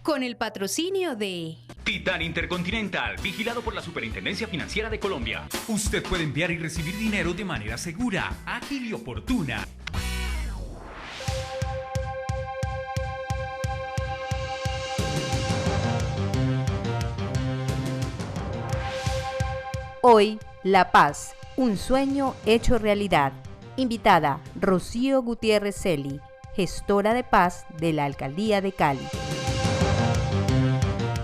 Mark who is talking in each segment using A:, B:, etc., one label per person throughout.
A: con el patrocinio de
B: Titán Intercontinental, vigilado por la Superintendencia Financiera de Colombia.
C: Usted puede enviar y recibir dinero de manera segura, ágil y oportuna.
D: Hoy, La Paz, un sueño hecho realidad. Invitada, Rocío Gutiérrez Celi, gestora de paz de la Alcaldía de Cali.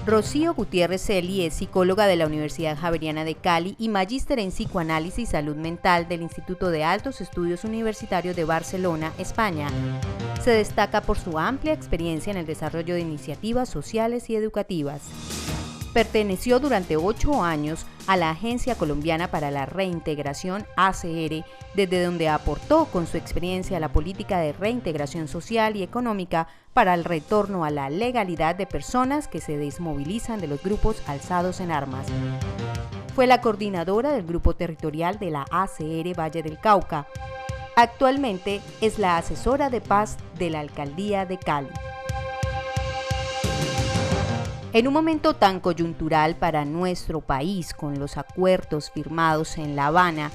D: Rocío Gutiérrez Celi es psicóloga de la Universidad Javeriana de Cali y magíster en psicoanálisis y salud mental del Instituto de Altos Estudios Universitarios de Barcelona, España. Se destaca por su amplia experiencia en el desarrollo de iniciativas sociales y educativas. Perteneció durante 8 años a la Agencia Colombiana para la Reintegración, ACR, desde donde aportó con su experiencia a la política de reintegración social y económica para el retorno a la legalidad de personas que se desmovilizan de los grupos alzados en armas. Fue la coordinadora del grupo territorial de la ACR Valle del Cauca. Actualmente es la asesora de paz de la Alcaldía de Cali. En un momento tan coyuntural para nuestro país, con los acuerdos firmados en La Habana,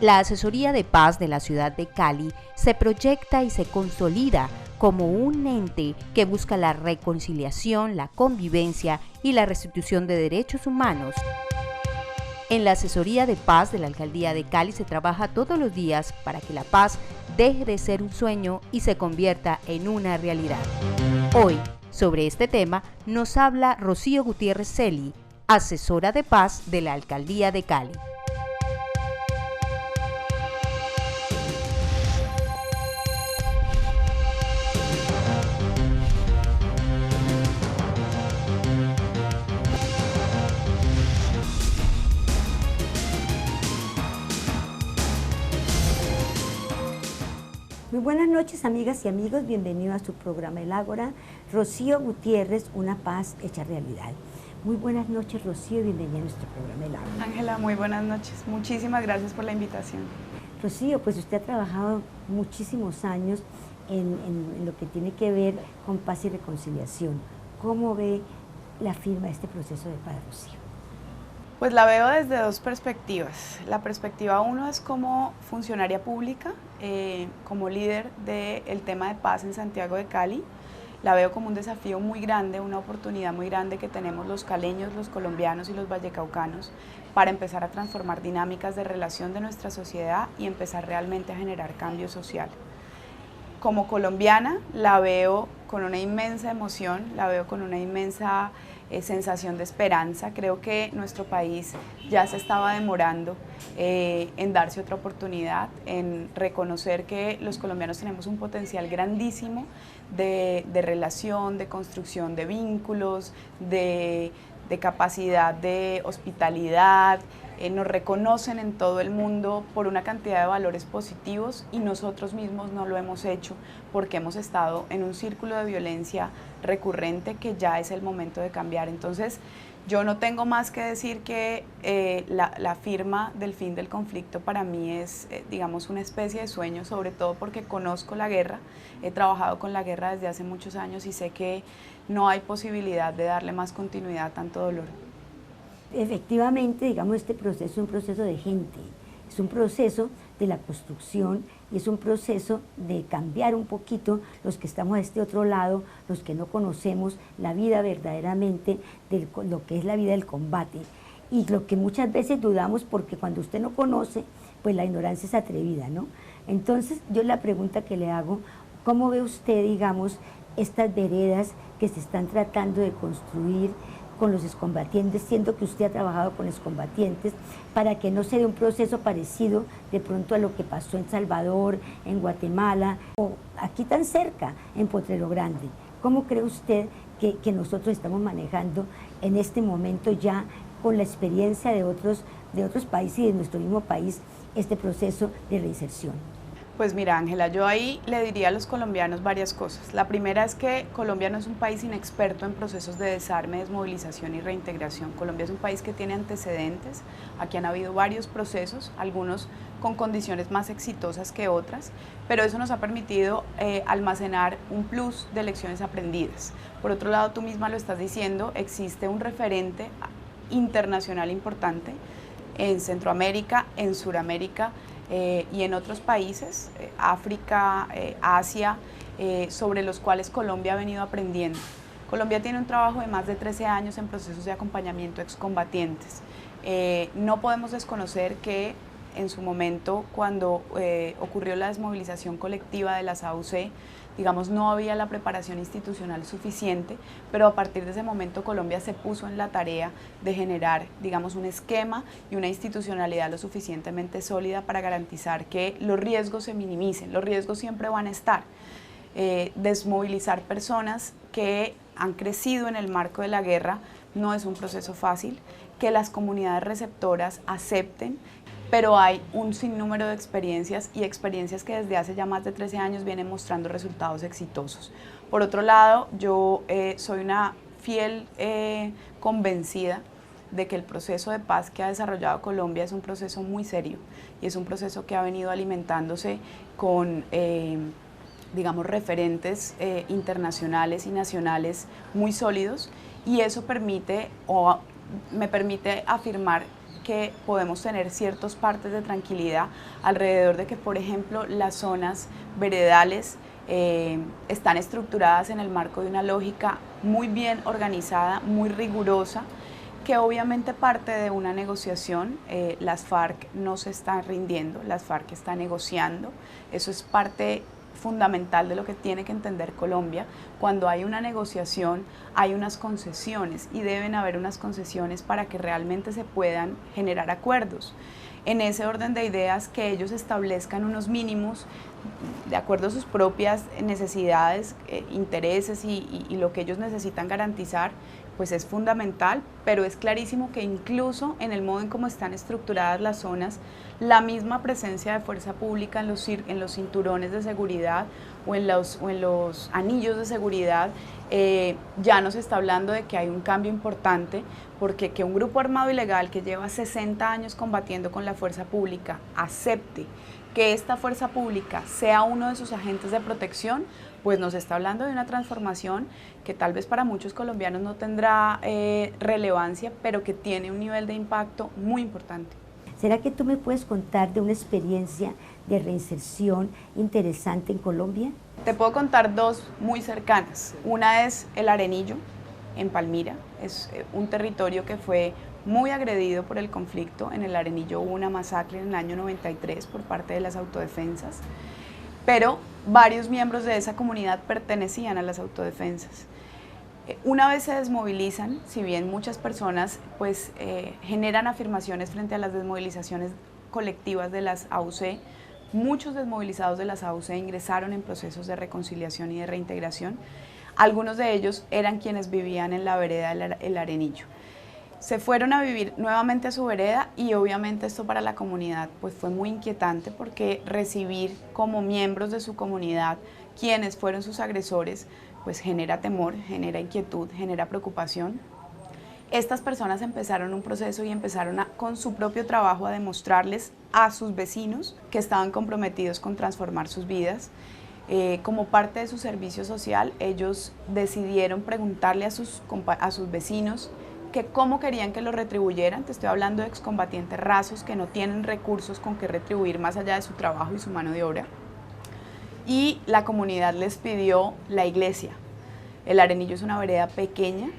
D: la Asesoría de Paz de la ciudad de Cali se proyecta y se consolida como un ente que busca la reconciliación, la convivencia y la restitución de derechos humanos. En la Asesoría de Paz de la Alcaldía de Cali se trabaja todos los días para que la paz deje de ser un sueño y se convierta en una realidad. Hoy, sobre este tema, nos habla Rocío Gutiérrez Celi, asesora de paz de la Alcaldía de Cali.
E: Muy buenas noches, amigas y amigos, bienvenidos a su programa El Ágora. Rocío Gutiérrez, una paz hecha realidad. Muy buenas noches, Rocío, y bienvenida a nuestro programa El Ágora.
F: Ángela, muy buenas noches. Muchísimas gracias por la invitación.
E: Rocío, pues usted ha trabajado muchísimos años en lo que tiene que ver con paz y reconciliación. ¿Cómo ve la firma de este proceso de paz, Rocío?
F: Pues la veo desde dos perspectivas. La perspectiva uno es como funcionaria pública, como líder del tema de paz en Santiago de Cali. La veo como un desafío muy grande, una oportunidad muy grande que tenemos los caleños, los colombianos y los vallecaucanos para empezar a transformar dinámicas de relación de nuestra sociedad y empezar realmente a generar cambio social. Como colombiana la veo con una inmensa emoción, la veo con una inmensa sensación de esperanza. Creo que nuestro país ya se estaba demorando en darse otra oportunidad, en reconocer que los colombianos tenemos un potencial grandísimo de relación, de construcción de vínculos, de capacidad de hospitalidad. Nos reconocen en todo el mundo por una cantidad de valores positivos y nosotros mismos no lo hemos hecho porque hemos estado en un círculo de violencia recurrente que ya es el momento de cambiar. Entonces, yo no tengo más que decir que la firma del fin del conflicto para mí es, digamos, una especie de sueño, sobre todo porque conozco la guerra, he trabajado con la guerra desde hace muchos años y sé que no hay posibilidad de darle más continuidad a tanto dolor.
E: Efectivamente, digamos, este proceso es un proceso de gente, es un proceso de la construcción y es un proceso de cambiar un poquito los que estamos a este otro lado, los que no conocemos la vida verdaderamente, de lo que es la vida del combate y lo que muchas veces dudamos porque cuando usted no conoce, pues la ignorancia es atrevida, ¿no? Entonces, yo la pregunta que le hago, ¿cómo ve usted, digamos, estas veredas que se están tratando de construir con los excombatientes, siendo que usted ha trabajado con excombatientes, para que no se dé un proceso parecido de pronto a lo que pasó en Salvador, en Guatemala, o aquí tan cerca, en Potrero Grande? ¿Cómo cree usted que nosotros estamos manejando en este momento ya con la experiencia de otros países y de nuestro mismo país este proceso de reinserción?
F: Pues mira, Ángela, yo ahí le diría a los colombianos varias cosas. La primera es que Colombia no es un país inexperto en procesos de desarme, desmovilización y reintegración. Colombia es un país que tiene antecedentes, aquí han habido varios procesos, algunos con condiciones más exitosas que otras, pero eso nos ha permitido almacenar un plus de lecciones aprendidas. Por otro lado, tú misma lo estás diciendo, existe un referente internacional importante en Centroamérica, en Suramérica, y en otros países, África, Asia, sobre los cuales Colombia ha venido aprendiendo. Colombia tiene un trabajo de más de 13 años en procesos de acompañamiento a excombatientes. No podemos desconocer que en su momento, cuando ocurrió la desmovilización colectiva de las AUC, digamos, no había la preparación institucional suficiente, pero a partir de ese momento Colombia se puso en la tarea de generar, digamos, un esquema y una institucionalidad lo suficientemente sólida para garantizar que los riesgos se minimicen. Los riesgos siempre van a estar. Desmovilizar personas que han crecido en el marco de la guerra no es un proceso fácil, que las comunidades receptoras acepten, pero hay un sinnúmero de experiencias y experiencias que desde hace ya más de 13 años vienen mostrando resultados exitosos. Por otro lado, yo soy una fiel convencida de que el proceso de paz que ha desarrollado Colombia es un proceso muy serio y es un proceso que ha venido alimentándose con digamos, referentes internacionales y nacionales muy sólidos, y eso permite, o me permite afirmar que podemos tener ciertos partes de tranquilidad alrededor de que, por ejemplo, las zonas veredales están estructuradas en el marco de una lógica muy bien organizada, muy rigurosa, que obviamente parte de una negociación. Las FARC no se están rindiendo, las FARC están negociando, eso es parte fundamental de lo que tiene que entender Colombia. Cuando hay una negociación hay unas concesiones y deben haber unas concesiones para que realmente se puedan generar acuerdos. En ese orden de ideas, que ellos establezcan unos mínimos de acuerdo a sus propias necesidades, intereses y lo que ellos necesitan garantizar, pues es fundamental, pero es clarísimo que incluso en el modo en cómo están estructuradas las zonas, la misma presencia de fuerza pública en los cinturones de seguridad o en los anillos de seguridad, ya nos está hablando de que hay un cambio importante, porque que un grupo armado ilegal que lleva 60 años combatiendo con la fuerza pública acepte que esta fuerza pública sea uno de sus agentes de protección, pues nos está hablando de una transformación que tal vez para muchos colombianos no tendrá relevancia, pero que tiene un nivel de impacto muy importante.
E: ¿Será que tú me puedes contar de una experiencia de reinserción interesante en Colombia?
F: Te puedo contar dos muy cercanas. Una es el Arenillo, en Palmira. Es un territorio que fue muy agredido por el conflicto. En el Arenillo hubo una masacre en el año 93 por parte de las autodefensas, pero varios miembros de esa comunidad pertenecían a las autodefensas. Una vez se desmovilizan, si bien muchas personas pues, generan afirmaciones frente a las desmovilizaciones colectivas de las AUC, muchos desmovilizados de las AUC ingresaron en procesos de reconciliación y de reintegración. Algunos de ellos eran quienes vivían en la vereda del Arenillo. Se fueron a vivir nuevamente a su vereda y obviamente esto para la comunidad pues fue muy inquietante, porque recibir como miembros de su comunidad quienes fueron sus agresores pues genera temor, genera inquietud, genera preocupación. Estas personas empezaron un proceso y empezaron con su propio trabajo a demostrarles a sus vecinos que estaban comprometidos con transformar sus vidas. Como parte de su servicio social, ellos decidieron preguntarle a sus vecinos que cómo querían que lo retribuyeran. Te estoy hablando de excombatientes rasos que no tienen recursos con que retribuir más allá de su trabajo y su mano de obra. Y la comunidad les pidió la iglesia. El Arenillo es una vereda pequeña,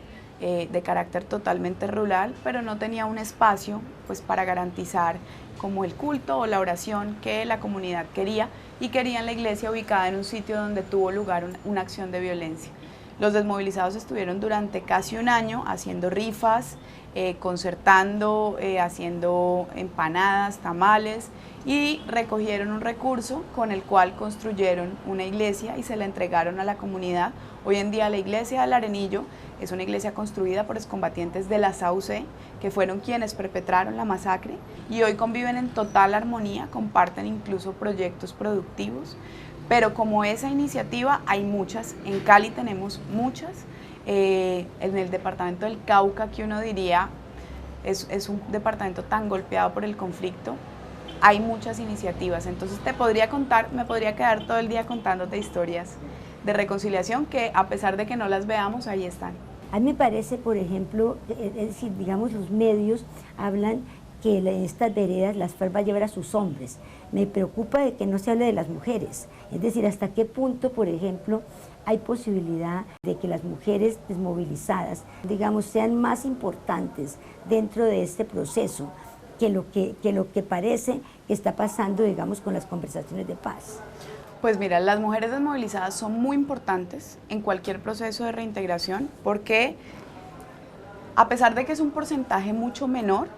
F: de carácter totalmente rural, pero no tenía un espacio pues, para garantizar como el culto o la oración que la comunidad quería, y querían la iglesia ubicada en un sitio donde tuvo lugar una acción de violencia. Los desmovilizados estuvieron durante casi un año haciendo rifas, concertando, haciendo empanadas, tamales, y recogieron un recurso con el cual construyeron una iglesia y se la entregaron a la comunidad. Hoy en día la iglesia del Arenillo es una iglesia construida por excombatientes de la SAUC, que fueron quienes perpetraron la masacre, y hoy conviven en total armonía, comparten incluso proyectos productivos. Pero como esa iniciativa hay muchas, en Cali tenemos muchas, en el departamento del Cauca, que uno diría es un departamento tan golpeado por el conflicto, hay muchas iniciativas. Entonces te podría contar, me podría quedar todo el día contándote historias de reconciliación que, a pesar de que no las veamos, ahí están.
E: A mí me parece, por ejemplo, es decir, digamos, los medios hablan que estas veredas las FARC va a llevar a sus hombres. Me preocupa de que no se hable de las mujeres, es decir, hasta qué punto, por ejemplo, hay posibilidad de que las mujeres desmovilizadas, digamos, sean más importantes dentro de este proceso que lo que parece que está pasando, digamos, con las conversaciones de paz.
F: Pues mira, las mujeres desmovilizadas son muy importantes en cualquier proceso de reintegración, porque a pesar de que es un porcentaje mucho menor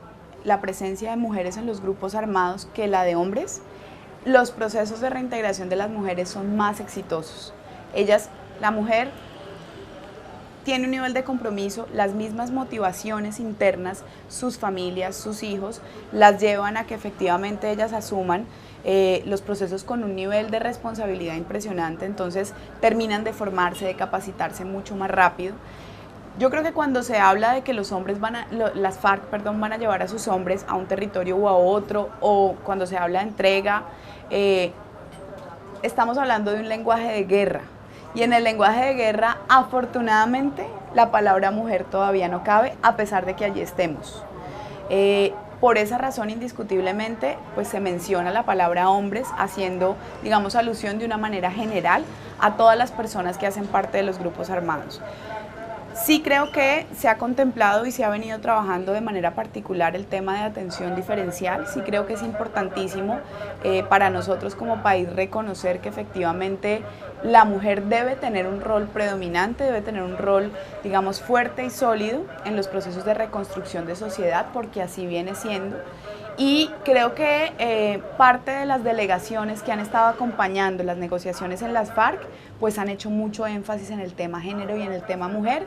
F: la presencia de mujeres en los grupos armados que la de hombres, los procesos de reintegración de las mujeres son más exitosos. La mujer tiene un nivel de compromiso, las mismas motivaciones internas, sus familias, sus hijos, las llevan a que efectivamente ellas asuman los procesos con un nivel de responsabilidad impresionante, entonces terminan de formarse, de capacitarse mucho más rápido. Yo creo que cuando se habla de que los hombres las FARC van a llevar a sus hombres a un territorio u a otro, o cuando se habla de entrega, estamos hablando de un lenguaje de guerra. Y en el lenguaje de guerra, afortunadamente, la palabra mujer todavía no cabe, a pesar de que allí estemos. Por esa razón, indiscutiblemente, pues se menciona la palabra hombres, haciendo, digamos, alusión de una manera general a todas las personas que hacen parte de los grupos armados. Sí creo que se ha contemplado y se ha venido trabajando de manera particular el tema de atención diferencial. Sí creo que es importantísimo para nosotros como país reconocer que efectivamente la mujer debe tener un rol predominante, debe tener un rol, digamos, fuerte y sólido en los procesos de reconstrucción de sociedad, porque así viene siendo. Y creo que parte de las delegaciones que han estado acompañando las negociaciones en las FARC, pues han hecho mucho énfasis en el tema género y en el tema mujer,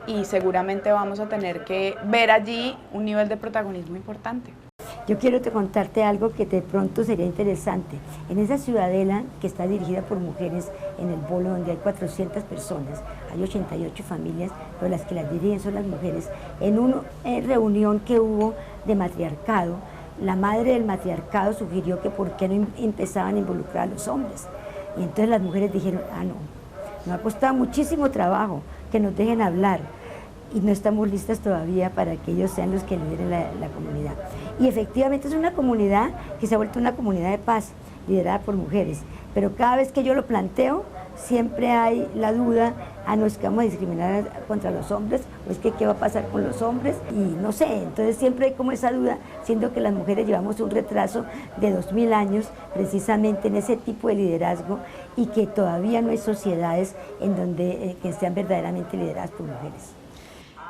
F: y seguramente vamos a tener que ver allí un nivel de protagonismo importante.
E: Yo quiero contarte algo que de pronto sería interesante. En esa ciudadela que está dirigida por mujeres en el Bolo, donde hay 400 personas, hay 88 familias, pero las que las dirigen son las mujeres. En una reunión que hubo de matriarcado, la madre del matriarcado sugirió que por qué no empezaban a involucrar a los hombres. Y entonces las mujeres dijeron, no, nos ha costado muchísimo trabajo que nos dejen hablar y no estamos listas todavía para que ellos sean los que lideren la comunidad. Y efectivamente es una comunidad que se ha vuelto una comunidad de paz, liderada por mujeres, pero cada vez que yo lo planteo, siempre hay la duda, no es que vamos a discriminar contra los hombres, o es que qué va a pasar con los hombres, y no sé, entonces siempre hay como esa duda, siendo que las mujeres llevamos un retraso de 2000 años precisamente en ese tipo de liderazgo, y que todavía no hay sociedades en donde que sean verdaderamente lideradas por mujeres.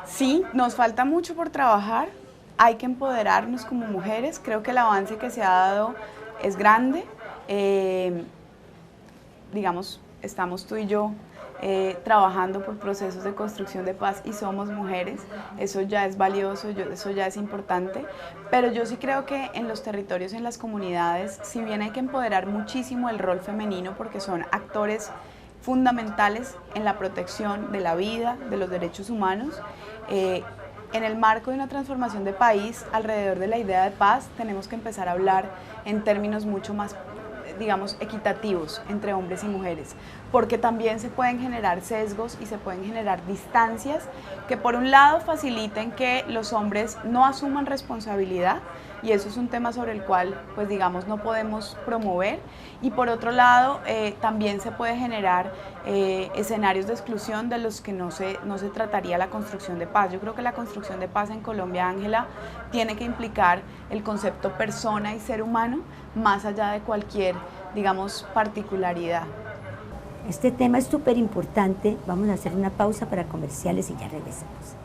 F: Sí, nos falta mucho por trabajar, hay que empoderarnos como mujeres, creo que el avance que se ha dado es grande, digamos, estamos tú y yo trabajando por procesos de construcción de paz y somos mujeres, eso ya es valioso, eso ya es importante, pero yo sí creo que en los territorios, en las comunidades, si bien hay que empoderar muchísimo el rol femenino porque son actores fundamentales en la protección de la vida, de los derechos humanos, en el marco de una transformación de país alrededor de la idea de paz tenemos que empezar a hablar en términos mucho más, digamos, equitativos entre hombres y mujeres, porque también se pueden generar sesgos y se pueden generar distancias que por un lado faciliten que los hombres no asuman responsabilidad, y eso es un tema sobre el cual, pues digamos, no podemos promover, y por otro lado también se puede generar escenarios de exclusión de los que no se trataría la construcción de paz. Yo creo que la construcción de paz en Colombia, Ángela, tiene que implicar el concepto persona y ser humano más allá de cualquier, digamos, particularidad.
E: Este tema es súper importante, vamos a hacer una pausa para comerciales y ya regresamos.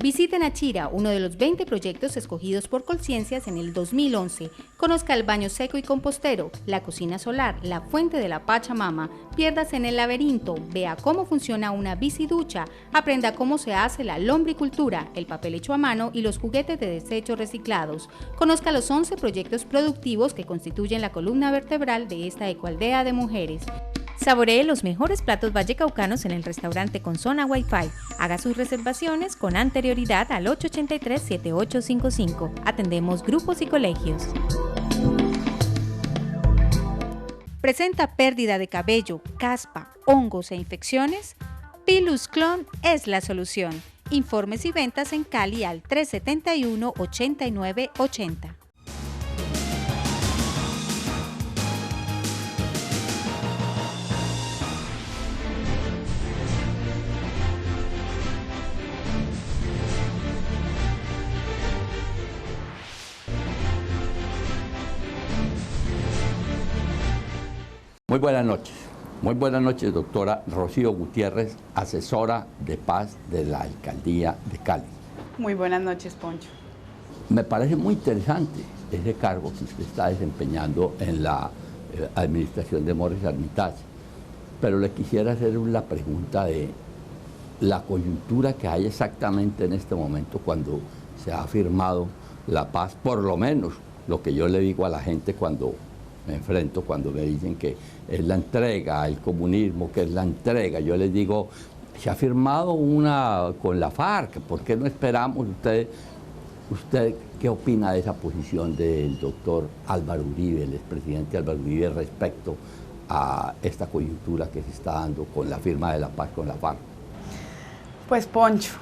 D: Visite Nachira, uno de los 20 proyectos escogidos por Colciencias en el 2011. Conozca el baño seco y compostero, la cocina solar, la fuente de la Pachamama. Piérdase en el laberinto, vea cómo funciona una biciducha, aprenda cómo se hace la lombricultura, el papel hecho a mano y los juguetes de desechos reciclados. Conozca los 11 proyectos productivos que constituyen la columna vertebral de esta ecoaldea de mujeres. Saboree los mejores platos vallecaucanos en el restaurante con zona Wi-Fi. Haga sus reservaciones con anterioridad al 883-7855. Atendemos grupos y colegios. ¿Presenta pérdida de cabello, caspa, hongos e infecciones? Pilus Clon es la solución. Informes y ventas en Cali al 371-8980.
G: Muy buenas noches, doctora Rocío Gutiérrez, asesora de paz de la Alcaldía de Cali.
F: Muy buenas noches, Poncho.
G: Me parece muy interesante ese cargo que usted está desempeñando en la administración de Morris Armitage, pero le quisiera hacer la pregunta de la coyuntura que hay exactamente en este momento cuando se ha firmado la paz, por lo menos lo que yo le digo a la gente cuando me enfrento, cuando me dicen que es la entrega al comunismo, que es la entrega. Yo les digo, se ha firmado una con la FARC, ¿por qué no esperamos? ¿Usted qué opina de esa posición del doctor Álvaro Uribe, el expresidente Álvaro Uribe, respecto a esta coyuntura que se está dando con la firma de la paz con la FARC?
F: Pues Poncho,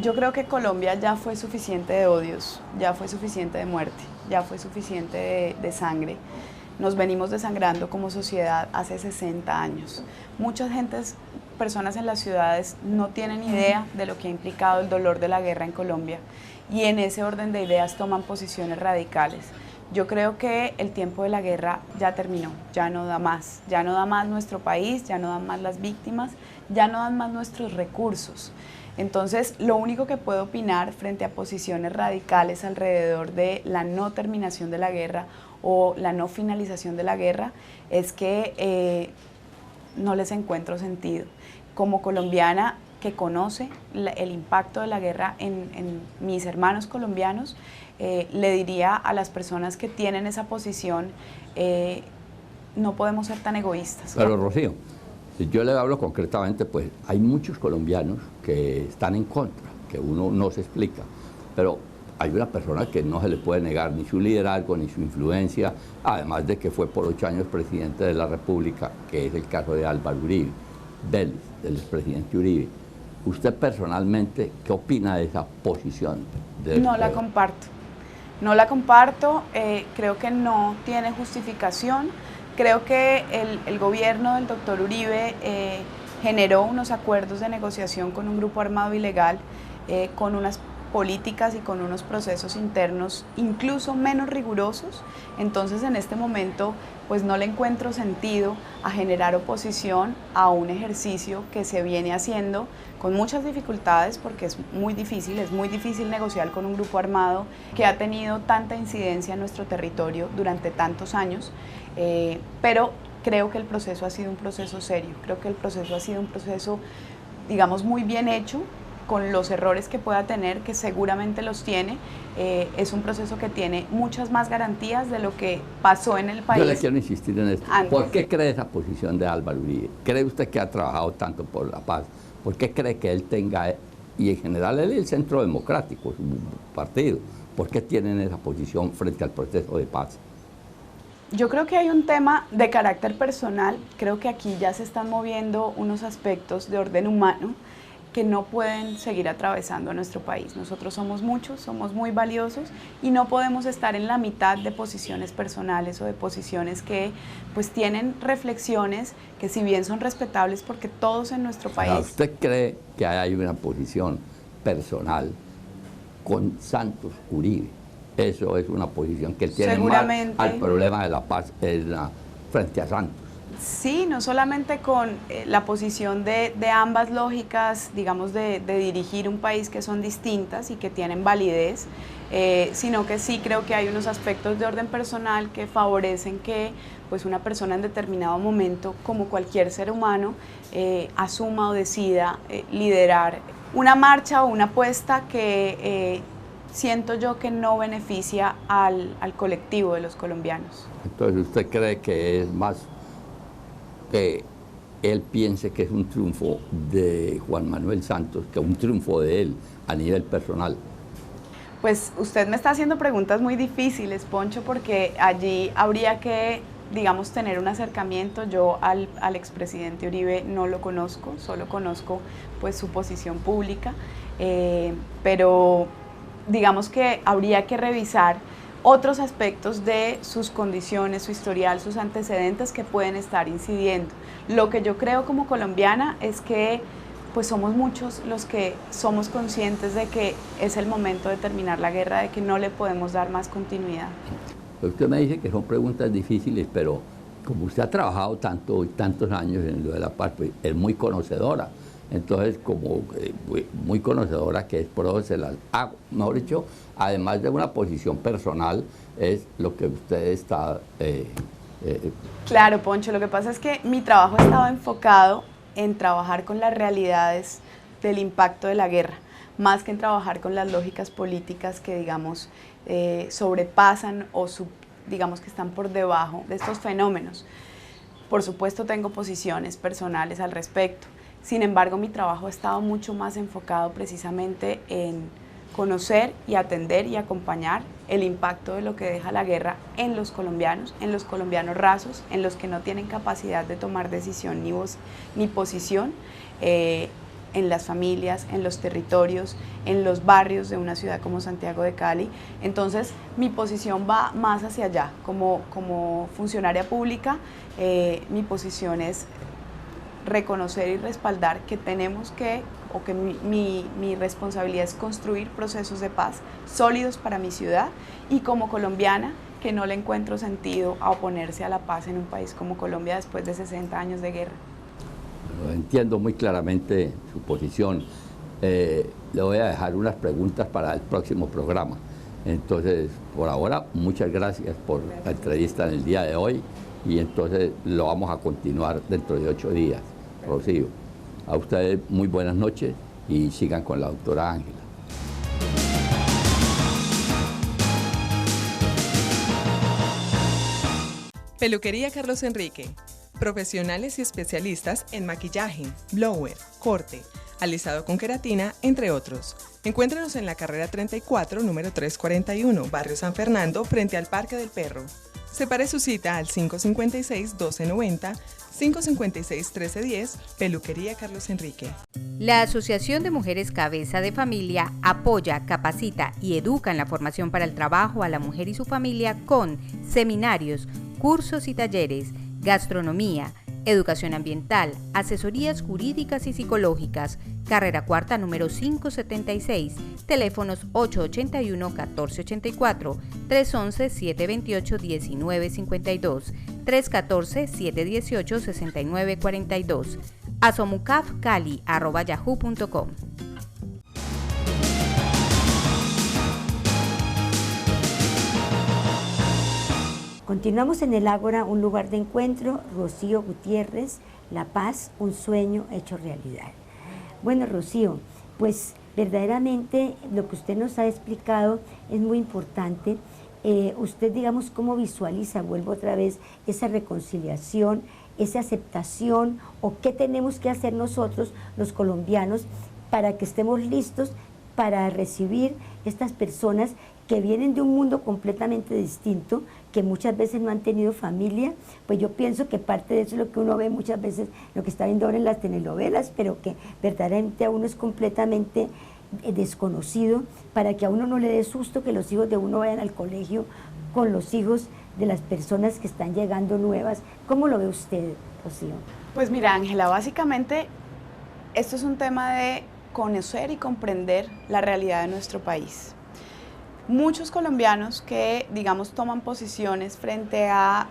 F: yo creo que Colombia ya fue suficiente de odios, ya fue suficiente de muerte, ya fue suficiente de sangre. Nos venimos desangrando como sociedad hace 60 años. Muchas personas en las ciudades no tienen idea de lo que ha implicado el dolor de la guerra en Colombia y en ese orden de ideas toman posiciones radicales. Yo creo que el tiempo de la guerra ya terminó, ya no da más nuestro país, ya no dan más las víctimas, ya no dan más nuestros recursos. Entonces, lo único que puedo opinar frente a posiciones radicales alrededor de la no terminación de la guerra o la no finalización de la guerra es que no les encuentro sentido. Como colombiana que conoce el impacto de la guerra en mis hermanos colombianos, le diría a las personas que tienen esa posición, no podemos ser tan egoístas.
G: Pero Rocío, yo le hablo concretamente, pues hay muchos colombianos que están en contra, que uno no se explica, pero hay una persona que no se le puede negar ni su liderazgo ni su influencia, además de que fue por 8 años presidente de la República, que es el caso de Álvaro Uribe Vélez, del expresidente Uribe. ¿Usted personalmente qué opina de esa posición?
F: No la comparto. No la comparto, creo que no tiene justificación. Creo que el gobierno del doctor Uribe generó unos acuerdos de negociación con un grupo armado ilegal, con unas políticas y con unos procesos internos incluso menos rigurosos. Entonces en este momento pues no le encuentro sentido a generar oposición a un ejercicio que se viene haciendo con muchas dificultades porque es muy difícil negociar con un grupo armado que ha tenido tanta incidencia en nuestro territorio durante tantos años, pero creo que el proceso ha sido un proceso serio, creo que el proceso ha sido un proceso, digamos, muy bien hecho, con los errores que pueda tener, que seguramente los tiene. Es un proceso que tiene muchas más garantías de lo que pasó en el país.
G: Yo le quiero insistir en esto. Antes. ¿Por qué cree esa posición de Álvaro Uribe? ¿Cree usted que ha trabajado tanto por la paz? ¿Por qué cree que él tenga, y en general él es el Centro Democrático, su partido, por qué tienen esa posición frente al proceso de paz?
F: Yo creo que hay un tema de carácter personal, creo que aquí ya se están moviendo unos aspectos de orden humano que no pueden seguir atravesando a nuestro país. Nosotros somos muchos, somos muy valiosos y no podemos estar en la mitad de posiciones personales o de posiciones que pues tienen reflexiones que si bien son respetables porque todos en nuestro país...
G: ¿Usted cree que hay una posición personal con Santos Uribe? Eso es una posición que tiene más al problema de la paz frente a Santos.
F: Sí, no solamente con la posición de ambas lógicas, digamos, de dirigir un país que son distintas y que tienen validez, sino que sí creo que hay unos aspectos de orden personal que favorecen que pues, una persona en determinado momento, como cualquier ser humano, asuma o decida liderar una marcha o una apuesta que siento yo que no beneficia al colectivo de los colombianos.
G: Entonces, ¿usted cree que es más que él piense que es un triunfo de Juan Manuel Santos que un triunfo de él a nivel personal?
F: Pues usted me está haciendo preguntas muy difíciles, Poncho, porque allí habría que, digamos, tener un acercamiento. Yo al expresidente Uribe no lo conozco, solo conozco pues su posición pública, pero digamos que habría que revisar otros aspectos de sus condiciones, su historial, sus antecedentes que pueden estar incidiendo. Lo que yo creo como colombiana es que pues somos muchos los que somos conscientes de que es el momento de terminar la guerra, de que no le podemos dar más continuidad.
G: Usted me dice que son preguntas difíciles, pero como usted ha trabajado tantos años en lo de la paz, pues es muy conocedora. Entonces, como muy conocedora que es, por eso se las hago. Mejor dicho, además de una posición personal, es lo que usted está...
F: Claro, Poncho, lo que pasa es que mi trabajo estaba enfocado en trabajar con las realidades del impacto de la guerra, más que en trabajar con las lógicas políticas que, digamos, sobrepasan o digamos que están por debajo de estos fenómenos. Por supuesto, tengo posiciones personales al respecto. Sin embargo, mi trabajo ha estado mucho más enfocado precisamente en conocer y atender y acompañar el impacto de lo que deja la guerra en los colombianos rasos, en los que no tienen capacidad de tomar decisión ni voz ni posición, en las familias, en los territorios, en los barrios de una ciudad como Santiago de Cali. Entonces, mi posición va más hacia allá. Como funcionaria pública, mi posición es reconocer y respaldar que tenemos que, o que mi responsabilidad es construir procesos de paz sólidos para mi ciudad, y como colombiana, que no le encuentro sentido a oponerse a la paz en un país como Colombia después de 60 años de guerra.
G: Entiendo muy claramente su posición. Le voy a dejar unas preguntas para el próximo programa. Entonces, por ahora, muchas gracias por la entrevista en el día de hoy, y entonces lo vamos a continuar dentro de 8 días. Rocío, a ustedes muy buenas noches y sigan con la doctora Ángela.
H: Peluquería Carlos Enrique. Profesionales y especialistas en maquillaje, blower, corte, alisado con queratina, entre otros. Encuéntrenos en la carrera 34, número 341, barrio San Fernando, frente al Parque del Perro. Separe su cita al 556-1290, 556-1310, Peluquería Carlos Enrique.
D: La Asociación de Mujeres Cabeza de Familia apoya, capacita y educa en la formación para el trabajo a la mujer y su familia con seminarios, cursos y talleres, gastronomía, educación ambiental, asesorías jurídicas y psicológicas. Carrera cuarta número 576, teléfonos 881-1484, 311-728-1952, 314-718-6942, asomucafcali@yahoo.com.
E: Continuamos en el Ágora, un lugar de encuentro. Rocío Gutiérrez, La Paz, un sueño hecho realidad. Bueno, Rocío, pues verdaderamente lo que usted nos ha explicado es muy importante. Usted, digamos, ¿cómo visualiza, vuelvo otra vez, esa reconciliación, esa aceptación, o qué tenemos que hacer nosotros, los colombianos, para que estemos listos para recibir estas personas que vienen de un mundo completamente distinto, que muchas veces no han tenido familia? Pues yo pienso que parte de eso es lo que uno ve muchas veces, lo que está viendo ahora en las telenovelas, pero que verdaderamente a uno es completamente desconocido, para que a uno no le dé susto que los hijos de uno vayan al colegio con los hijos de las personas que están llegando nuevas. ¿Cómo lo ve usted, Rocío?
F: Pues mira, Ángela, básicamente esto es un tema de conocer y comprender la realidad de nuestro país. Muchos colombianos que, digamos, toman posiciones frente a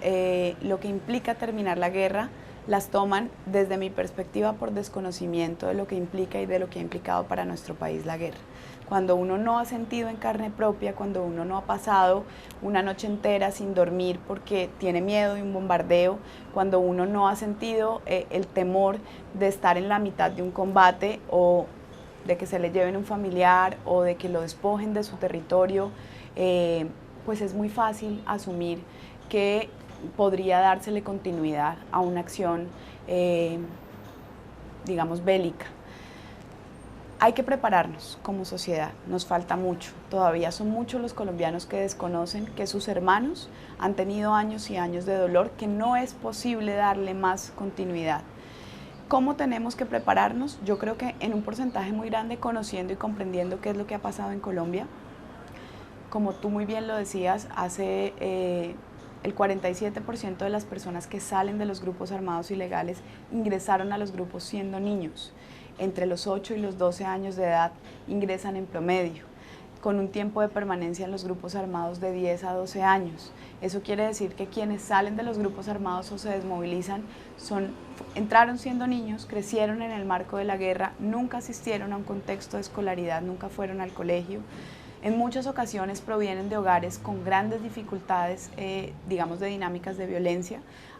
F: lo que implica terminar la guerra, las toman desde mi perspectiva por desconocimiento de lo que implica y de lo que ha implicado para nuestro país la guerra. Cuando uno no ha sentido en carne propia, cuando uno no ha pasado una noche entera sin dormir porque tiene miedo de un bombardeo, cuando uno no ha sentido el temor de estar en la mitad de un combate o de que se le lleven un familiar o de que lo despojen de su territorio, pues es muy fácil asumir que podría dársele continuidad a una acción, digamos, bélica. Hay que prepararnos como sociedad, nos falta mucho. Todavía son muchos los colombianos que desconocen que sus hermanos han tenido años y años de dolor, que no es posible darle más continuidad. ¿Cómo tenemos que prepararnos? Yo creo que en un porcentaje muy grande, conociendo y comprendiendo qué es lo que ha pasado en Colombia. Como tú muy bien lo decías, el 47% de las personas que salen de los grupos armados ilegales ingresaron a los grupos siendo niños. Entre los 8 y los 12 años de edad ingresan en promedio, con un tiempo de permanencia en los grupos armados de 10 a 12 años. Eso quiere decir que quienes salen de los grupos armados o se desmovilizan entraron siendo niños, crecieron en el marco de la guerra, nunca asistieron a un contexto de escolaridad, nunca fueron al colegio. En muchas ocasiones provienen de hogares con grandes dificultades, digamos, de dinámicas de violencia,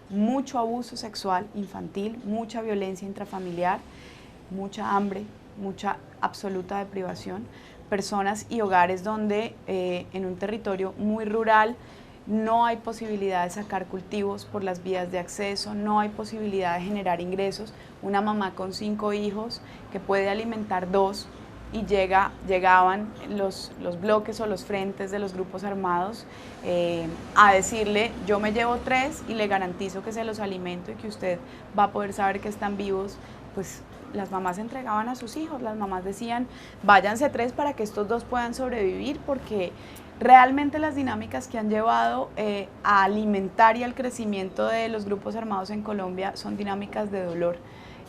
F: mucho abuso sexual infantil, mucha violencia intrafamiliar, mucha hambre, mucha absoluta deprivación, personas y hogares donde en un territorio muy rural no hay posibilidad de sacar cultivos por las vías de acceso, no hay posibilidad de generar ingresos. Una mamá con 5 hijos que puede alimentar 2 y llegaban los bloques o los frentes de los grupos armados a decirle: yo me llevo 3 y le garantizo que se los alimento y que usted va a poder saber que están vivos. Pues las mamás entregaban a sus hijos, las mamás decían: váyanse 3 para que estos 2 puedan sobrevivir, porque realmente las dinámicas que han llevado a alimentar y al crecimiento de los grupos armados en Colombia son dinámicas de dolor.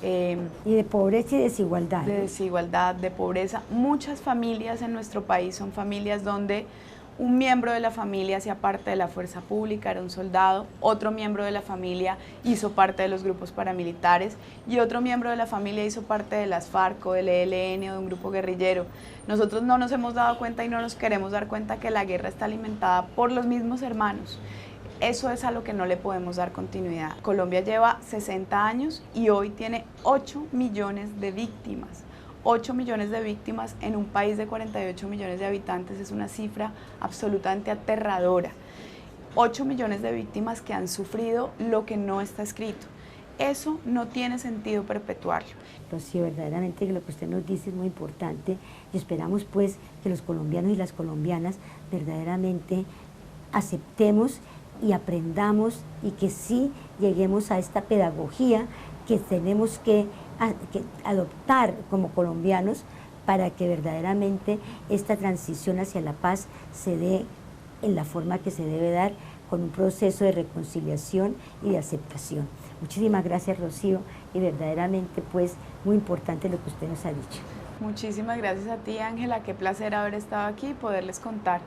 E: Y de pobreza y desigualdad.
F: De desigualdad, de pobreza. Muchas familias en nuestro país son familias donde un miembro de la familia hacía parte de la fuerza pública, era un soldado, otro miembro de la familia hizo parte de los grupos paramilitares y otro miembro de la familia hizo parte de las FARC o del ELN o de un grupo guerrillero. Nosotros no nos hemos dado cuenta y no nos queremos dar cuenta que la guerra está alimentada por los mismos hermanos. Eso es a lo que no le podemos dar continuidad. Colombia lleva 60 años y hoy tiene 8 millones de víctimas. 8 millones de víctimas en un país de 48 millones de habitantes es una cifra absolutamente aterradora. 8 millones de víctimas que han sufrido lo que no está escrito. Eso no tiene sentido perpetuarlo.
E: Rocío, verdaderamente lo que usted nos dice es muy importante y esperamos pues que los colombianos y las colombianas verdaderamente aceptemos y aprendamos y que sí lleguemos a esta pedagogía que tenemos que adoptar como colombianos para que verdaderamente esta transición hacia la paz se dé en la forma que se debe dar, con un proceso de reconciliación y de aceptación. Muchísimas gracias, Rocío, y verdaderamente pues muy importante lo que usted nos ha dicho.
F: Muchísimas gracias a ti, Ángela, qué placer haber estado aquí y poderles contar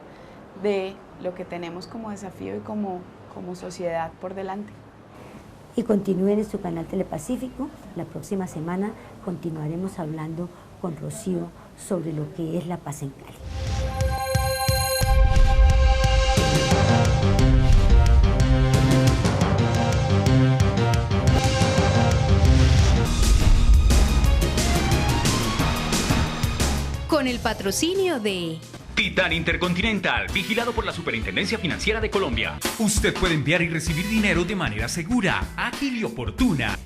F: de lo que tenemos como desafío y como sociedad por delante.
E: Y continúen en su canal Telepacífico. La próxima semana continuaremos hablando con Rocío sobre lo que es la paz en Cali.
A: Con el patrocinio de
B: Titán Intercontinental, vigilado por la Superintendencia Financiera de Colombia.
C: Usted puede enviar y recibir dinero de manera segura, ágil y oportuna